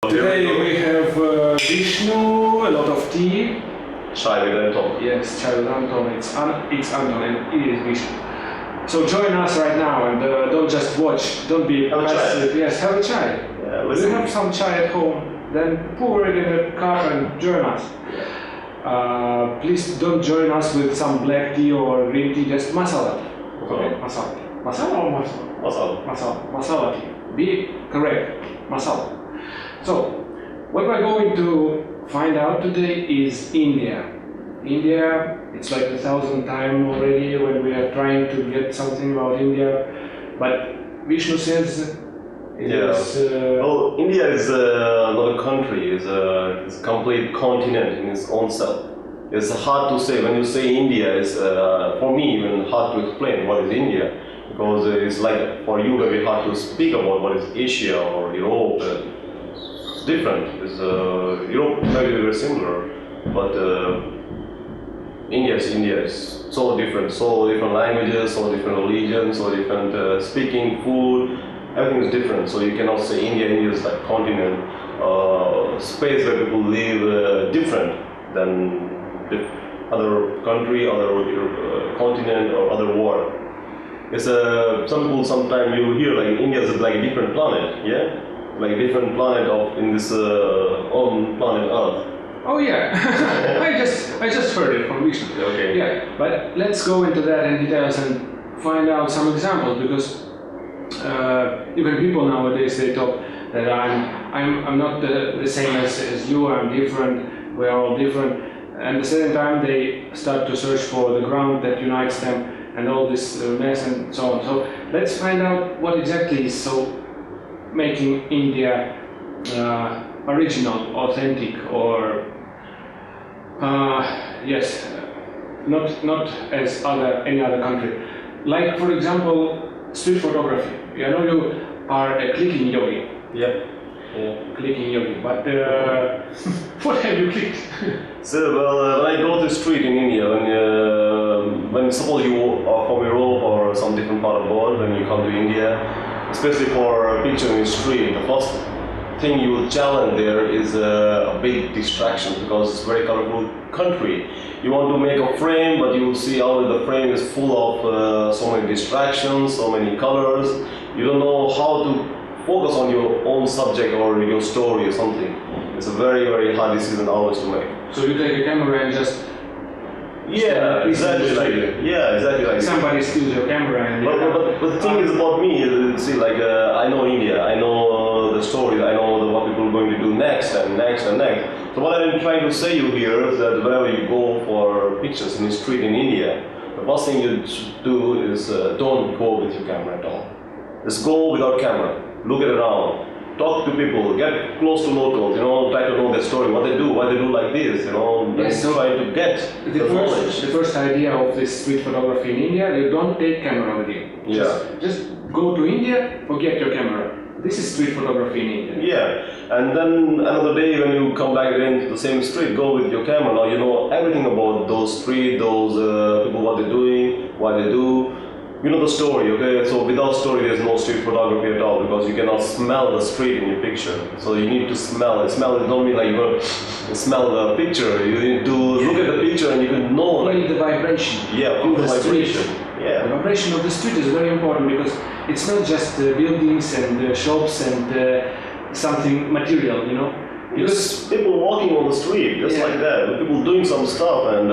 Today we have Vishnu, a lot of tea. Chai with Anton. Yes, chai with Anton. It's Anton and it is Vishnu. So join us right now and don't just watch. Don't be passive. Yes, have a chai. Yeah, if you have some chai at home, then pour it in a cup and join us. Please don't join us with some black tea or green tea. Just masala. Okay, masala. Masala or masala? Masala. Masala. Masala tea. Be correct. Masala. So, what we're going to find out today is India. India, it's like 1,000 times already when we are trying to get something about India, but Vishnu says well, India is not a country, it's a complete continent in its own self. It's hard to say, when you say India, it's for me even hard to explain what is India, because it's like for you very hard to speak about what is Asia or Europe. Different. It's Europe very similar, but India is so different languages, so different religions, so different speaking, food, everything is different. So you cannot say India is like continent, space where people live different than the other country, other continent or other world. It's some people sometimes you hear like India is like a different planet, yeah? Like a different planet in this own planet Earth. Oh yeah, I just heard it from Vishnu. Okay. Yeah, but let's go into that in details and find out some examples, because even people nowadays they talk that I'm not the same as you. I'm different. We are all different. And at the same time they start to search for the ground that unites them and all this mess and so on. So let's find out what exactly is so making India original, authentic, or yes, not as any other country. Like for example, street photography. I know you are a clicking yogi. Yeah. Clicking yogi, but what have you clicked? So when I go to the street in India, when suppose you are from Europe or some different part of the world, when you come to India, especially for a picture in the street, the first thing you will challenge there is a big distraction, because it's a very colorful country. You want to make a frame, but you will see how the frame is full of so many distractions, so many colors. You don't know how to focus on your own subject or your story or something. It's a very hard decision always to make. So you take a camera and just exactly like somebody steals your camera and but the thing is about me, see, like I know India, I know the story, I know what people are going to do next and next. So what I'm trying to say you here is that whenever you go for pictures in the street in India, the first thing you should do is don't go with your camera at all. Just go without camera, look at around, talk to people, get close to locals, try to know their story, what they do, why they do like this, Yes, so try to get the knowledge. The first idea of this street photography in India, you don't take camera with you. Just go to India, forget your camera. This is street photography in India. Yeah, and then another day when you come back again to the same street, go with your camera. Now you know everything about those streets, those people, what they're doing, what they do. You know the story, okay? So without story, there's no street photography at all, because you cannot smell the street in your picture. So you need to smell it. Smell it don't mean like you're going to smell the picture. You need to look at the picture and you can know. Feel the vibration. Yeah, feel the vibration. Yeah. The vibration of the street is very important, because it's not just buildings and shops and something material, Because people walking on the street, just like that, people doing some stuff, and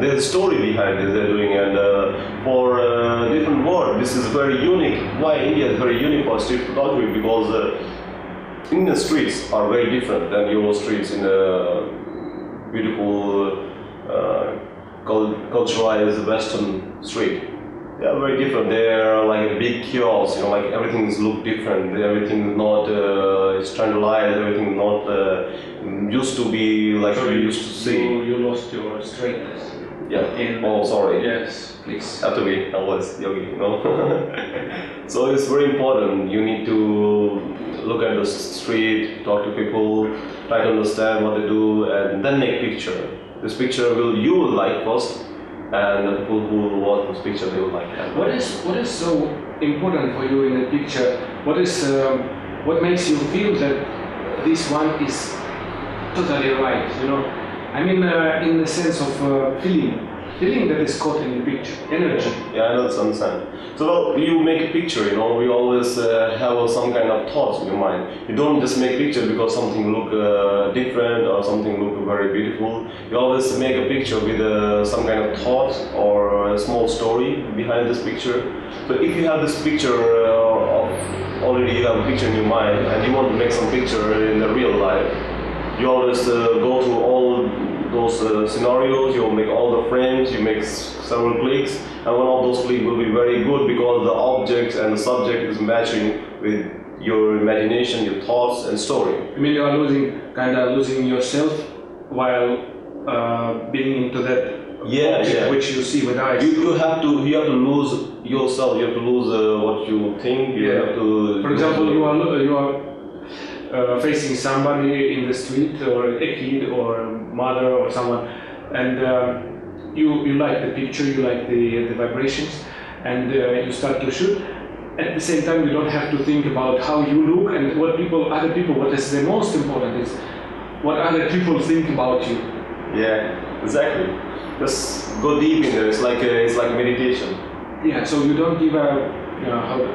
there's a story behind it they're doing, and for different world, this is very unique. Why India is very unique for street photography? Because Indian streets are very different than your streets in a beautiful, culturalized Western street. They are very different. They are like a big kiosks, like everything look different. Everything is not standardized. Everything is not used to be like we used to see. You lost your straightness. Yeah. Oh, sorry. Yes, please. Have to be. I was yogi, So it's very important. You need to look at the street, talk to people, try to understand what they do, and then make picture. This picture you will like first. And the people who watch this picture, they will like that. What is so important for you in the picture? What makes you feel that this one is totally right, you know. I mean, in the sense of feeling that is caught in the picture, energy. Yeah, I understand. So you make a picture, you know, you always have some kind of thoughts in your mind. You don't just make picture because something look different or something look very beautiful. You always make a picture with some kind of thought or a small story behind this picture. So if you have this picture already you have a picture in your mind and you want to make some picture in the real life, you always go through all those scenarios, you make all the frames, you make several clicks, and one of those clicks will be very good because the object and the subject is matching with your imagination, your thoughts and story. I mean, you are losing yourself while being into that object which you see with eyes. You have to lose yourself. You have to lose what you think. You have to. For example, you are facing somebody in the street, or a kid, or a mother, or someone, and you like the picture, you like the vibrations, and you start to shoot. At the same time, you don't have to think about how you look and what other people. What is the most important is what other people think about you. Yeah, exactly. Just go deep in there. It's like meditation. Yeah. So you don't give a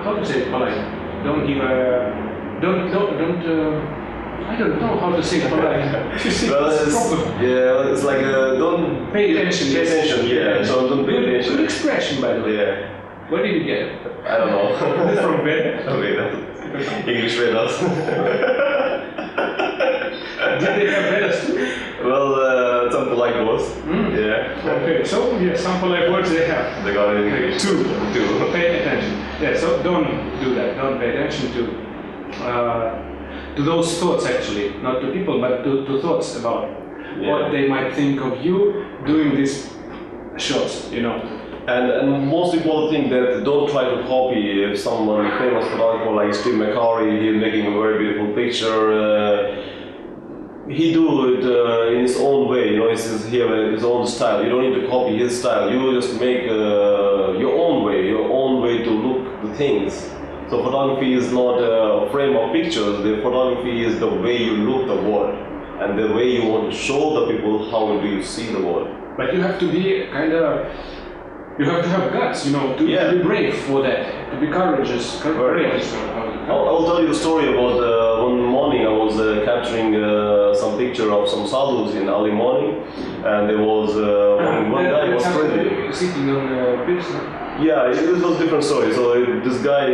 how to say it polite. Don't give a I don't know how to say it polite. It's like don't pay attention. Pay attention. Yeah. So don't pay attention. Good expression, by the way. Yeah. Where did you get it? I don't know. From bed? English Vedas. Did they have Vedas too? Well, some polite words. Yeah. Okay, so some polite words they have. They got it in English. Two. Pay attention. Yeah, so don't do that. Don't pay attention to those thoughts actually, not to people, but to thoughts about what they might think of you doing these shots, you know. And most important thing that don't try to copy if someone famous photographer like Steve McCurry, he's making a very beautiful picture. He do it in his own way, you know. His own style. You don't need to copy his style. You just make your own way to look the things. So photography is not a frame of pictures. The photography is the way you look the world and the way you want to show the people how do you see the world. But you have to be you have to have guts, you know, to be brave for that, to be courageous. I'll tell you a story about one morning I was capturing some picture of some sadhus in early morning, and there was one guy was crazy. Sitting on the pitch. Yeah, it was a different story. So this guy,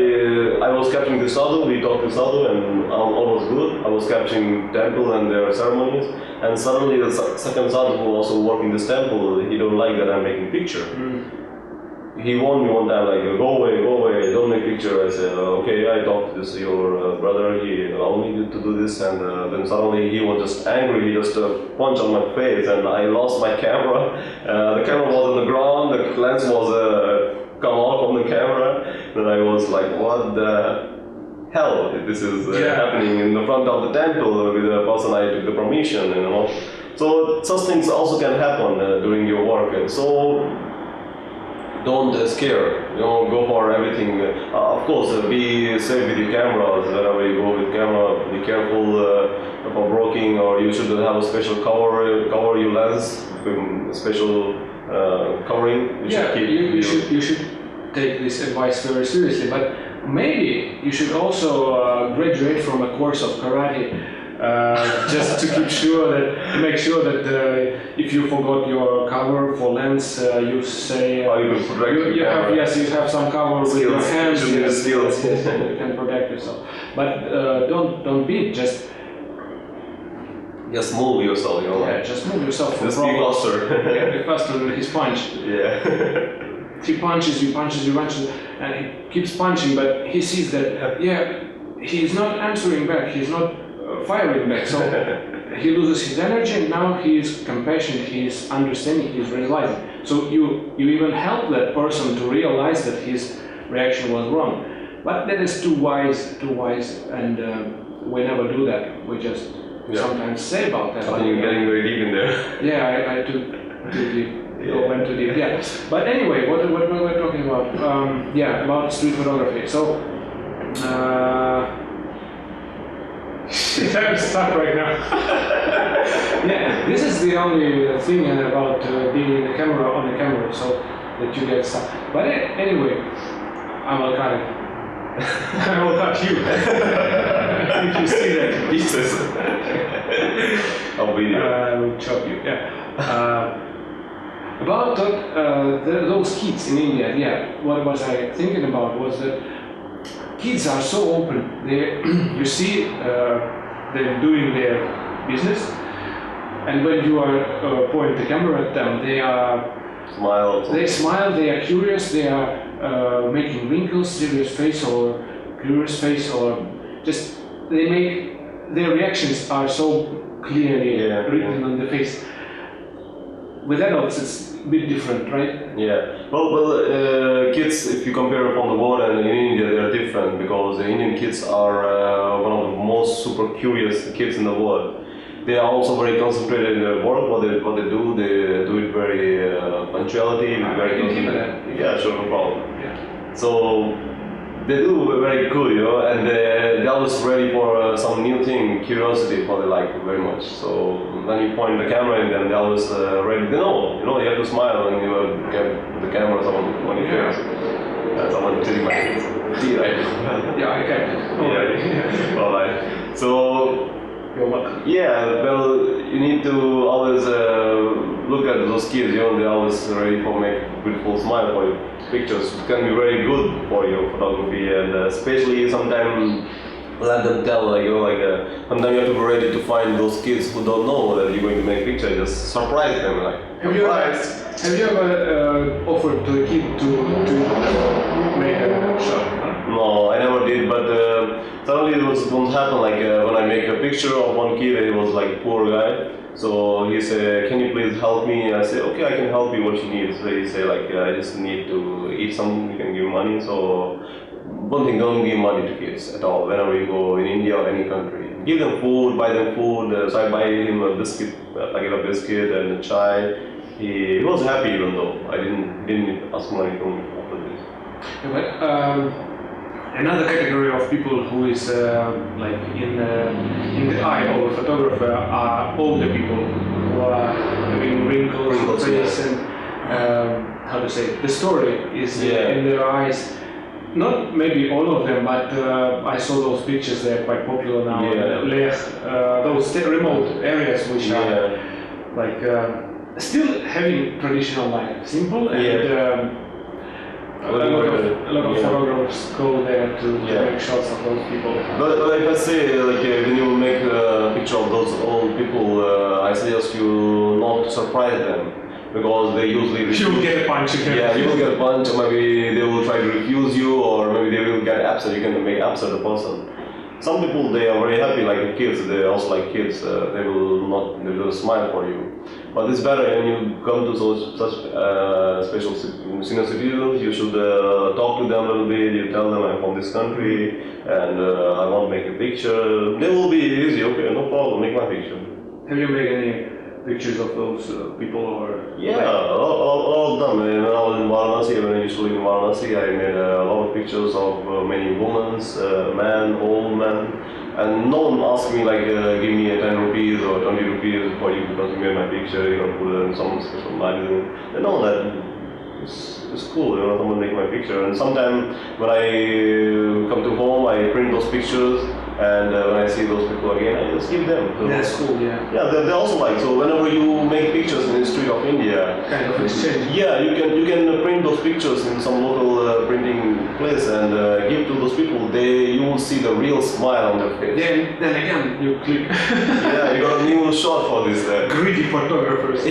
I was capturing the sadhu, we talked to sadhu and all was good. I was capturing temple and their ceremonies, and suddenly the second sadhu who also worked in this temple, he don't like that I'm making picture. He warned me one time, like, go away, don't make picture. I said, okay, I talked to your brother, he allowed me to do this, and then suddenly he was just angry, he just punched on my face, and I lost my camera. The camera was on the ground, the lens was come out from the camera, then I was like, what the hell, this is happening in the front of the temple with the person I took the permission, you know. So such things also can happen during your work, and so don't scare, you know, go for everything. Of course, be safe with your cameras. Whenever you go with camera, be careful for broken, or you should have a special cover your lens with special covering. You should take this advice very seriously. But maybe you should also graduate from a course of karate. Just to make sure that if you forgot your cover for lens, you say you have some cover with your hands. Yes, you can protect yourself. But don't beat. Just move yourself. You know. Yeah, just move yourself. Just be faster. Be faster than his punch. Yeah. He punches you, and he keeps punching, but he sees that he's not answering back. He's not firing back, so he loses his energy, and now he is compassionate, he is understanding, he is realizing. So you even help that person to realize that his reaction was wrong. But that is too wise, and we never do that. We just sometimes say about that. I think you're getting very deep in there. Yeah, I too deep. Went too deep. Yeah. But anyway, what were we talking about? About street photography. So. Shit, I'm stuck right now. Yeah, this is the only thing about being in the camera, on the camera, so that you get stuck. But anyway, I will cut it. I will cut you. If you see that. Pieces. Of video. I will chop you, yeah. About those kids in India, yeah, what was I thinking about was that kids are so open. You see them doing their business, and when you are point the camera at them, they smile. They smile. They are curious. They are making wrinkles, serious face, or curious face, or just they make their reactions are so clearly written on the face. With adults, it's a bit different, right? Yeah. Well, kids, if you compare from the world and in India, they are different because the Indian kids are one of the most super curious kids in the world. They are also very concentrated in their work. What they do, they do it very punctuality, very concentrated. Yeah, sure, no problem. Yeah. So they do very good, and they're always ready for some new thing, curiosity, what they like very much. So when you point the camera in them, they're always ready. They know, you have to smile when you get the camera on your face. That's someone taking my face. See, right? Yeah, I get it. Yeah. Well, so. Yeah, well, you need to always look at those kids, they're always ready for make beautiful smile for you. Pictures can be very good for your photography, and especially sometimes let them tell, sometimes you have to be ready to find those kids who don't know that you're going to make pictures, just surprise them, Have you ever offered to a kid to make a shot? No, I never did, but suddenly it was going to happen, when I make a picture of one kid, he was poor guy, so he said, can you please help me? I said, okay, I can help you, what you need. So he said, I just need to eat something, you can give money. So one thing, don't give money to kids at all, whenever you go in India or any country. Give them food, buy them food, so I buy him a biscuit, a biscuit and a chai. He was happy even though I didn't ask money from him after this. Yeah, but, another category of people who is in the eye of a photographer are older people who are having wrinkles on the face and how to say, the story is in their eyes. Not maybe all of them, but I saw those pictures. They're quite popular now. Those remote areas which are still having traditional life, simple and. A lot of photographers go there to make shots of those people. But if I say, when you make a picture of those old people, I suggest you not to surprise them, because they usually you will get a punch again. Yeah, you will get a punch, or maybe they will try to refuse you, or maybe they will get upset. You can make upset the person. Some people, they are very happy, like kids. They are also like kids. They will smile for you. But it's better when you come to such special senior citizens. You should talk to them a little bit. You tell them I'm from this country and I want to make a picture. They will be easy. Okay, no problem. Make my picture. Have you made any pictures of those people or? Yeah, all of them. When I was in Varanasi, when I used to live in Varanasi, I made a lot of pictures of many women, men, old men, and no one asked me give me 10 rupees or 20 rupees for you because you made my picture, put it in some special magazine. They know that it's cool, someone make my picture. And sometimes when I come to home, I print those pictures. And when I see those people again, I just give them. So, that's cool, yeah. Yeah, they're also so whenever you make pictures in the street of India, kind of exchange. Yeah, you can print those pictures in some local printing place and give to those people. You will see the real smile on their face. Then again, you click. Yeah, you got a new shot for this. Greedy photographers.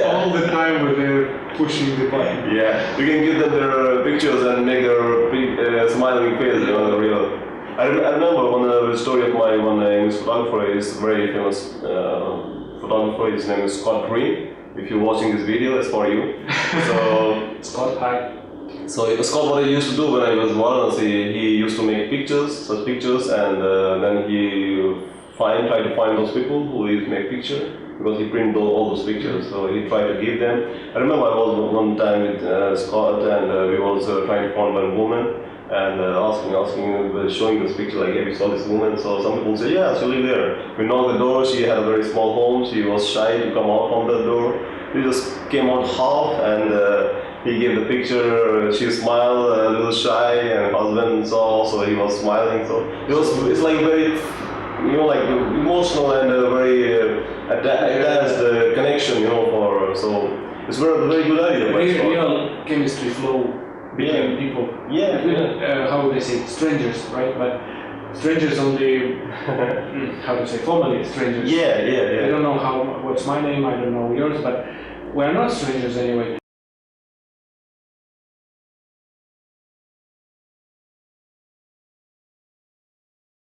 All the time when they're pushing the button. Yeah, you can give them their pictures and make their smiling face, the real. I remember one story of one English photographer. Is very famous photographer. His name is Scott Green. If you're watching this video, it's for you. So Scott, hi. So Scott, what he used to do when I was in Varanasi, he used to make such pictures, and then he try to find those people who used to make picture, because he printed all those pictures. So he tried to give them. I remember I was one time with Scott, and we was trying to find one woman. and asking, showing this picture like, have you saw this woman? So some people say, yeah, she lived there. We knocked the door. She had a very small home. She was shy to come out from the door. She just came out half, and he gave the picture. She smiled, a little shy, and husband saw, so he was smiling. So it's like very, like emotional and very attached connection, so it's very good idea. Real chemistry flow between people. Yeah. How they say strangers, right? But strangers only, how to say, formally strangers. Yeah. I don't know what's my name, I don't know yours, but we're not strangers anyway.